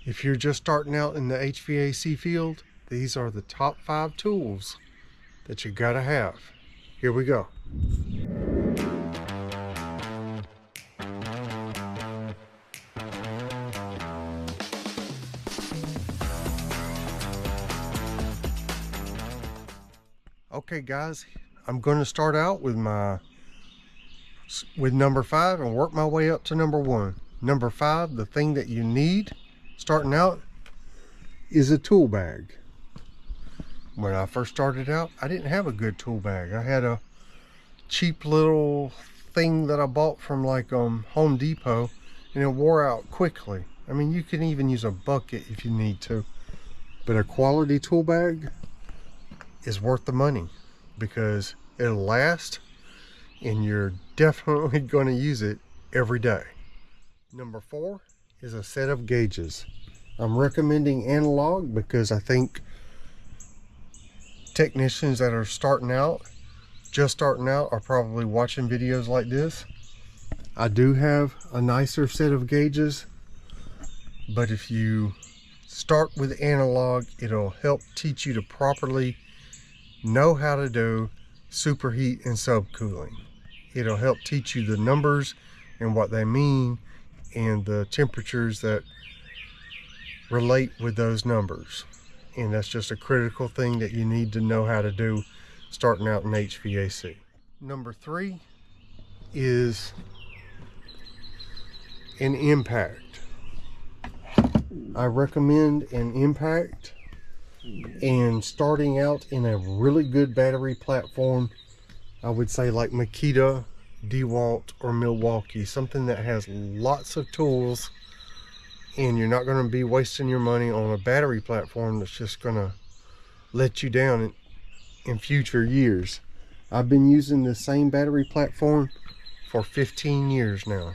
If you're just starting out in the HVAC field, these are the top 5 tools that you gotta have. Here we go. Okay guys, I'm going to start out with number 5 and work my way up to number 1. Number 5, the thing that you need starting out is a tool bag. When I first started out, I didn't have a good tool bag. I had a cheap little thing that I bought from like Home Depot, and it wore out quickly. I mean, you can even use a bucket if you need to, but a quality tool bag is worth the money because it'll last and you're definitely going to use it every day. Number 4 is a set of gauges. I'm recommending analog because I think technicians that are just starting out are probably watching videos like this. I do have a nicer set of gauges, but if you start with analog, it'll help teach you to properly know how to do superheat and subcooling. It'll help teach you the numbers and what they mean and the temperatures that relate with those numbers. And that's just a critical thing that you need to know how to do starting out in HVAC. Number 3 is an impact. I recommend an impact, and starting out in a really good battery platform, I would say like Makita, DeWalt, or Milwaukee, something that has lots of tools and you're not going to be wasting your money on a battery platform that's just going to let you down in future years. I've been using the same battery platform for 15 years now,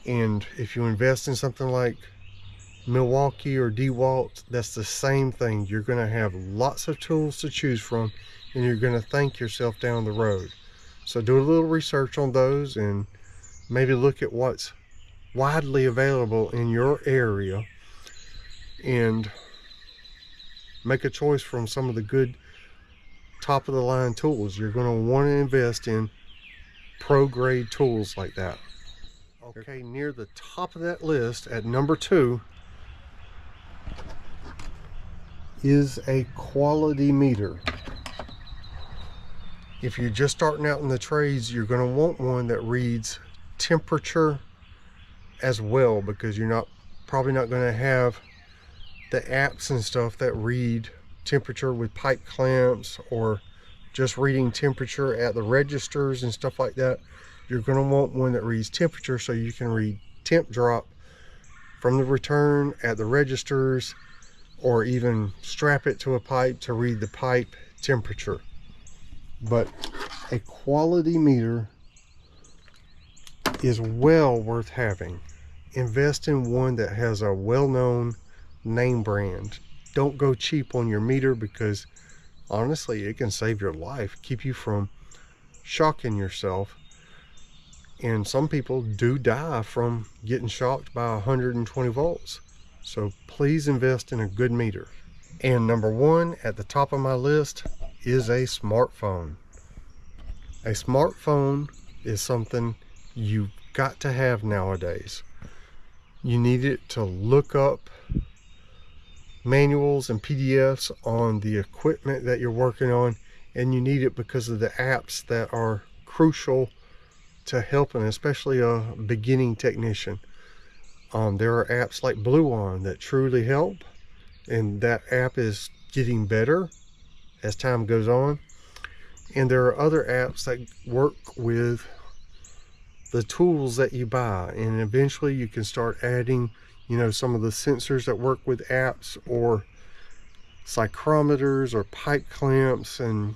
and if you invest in something like Milwaukee or DeWalt, that's the same thing. You're going to have lots of tools to choose from and you're going to thank yourself down the road. So do a little research on those and maybe look at what's widely available in your area and make a choice from some of the good top of the line tools. You're going to want to invest in pro grade tools like that. Okay, near the top of that list at number 2 is a quality meter. If you're just starting out in the trades, you're going to want one that reads temperature as well, because you're probably not going to have the apps and stuff that read temperature with pipe clamps or just reading temperature at the registers and stuff like that. You're going to want one that reads temperature so you can read temp drop from the return at the registers, or even strap it to a pipe to read the pipe temperature. But a quality meter is well worth having. Invest in one that has a well-known name brand. Don't go cheap on your meter, because honestly it can save your life, keep you from shocking yourself. And some people do die from getting shocked by 120 volts. So please invest in a good meter. And number 1 at the top of my list is a smartphone. A smartphone is something you've got to have nowadays. You need it to look up manuals and PDFs on the equipment that you're working on, and you need it because of the apps that are crucial to helping, especially a beginning technician. There are apps like Blue On that truly help, and that app is getting better as time goes on. And there are other apps that work with the tools that you buy, and eventually you can start adding, some of the sensors that work with apps, or psychrometers or pipe clamps and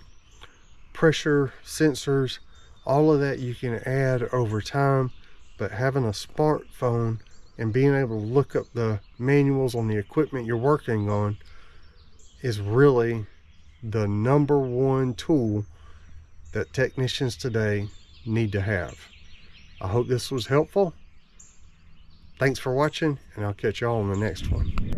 pressure sensors. All of that you can add over time, but having a smartphone and being able to look up the manuals on the equipment you're working on is really the number 1 tool that technicians today need to have. I hope this was helpful. Thanks for watching, and I'll catch y'all on the next one.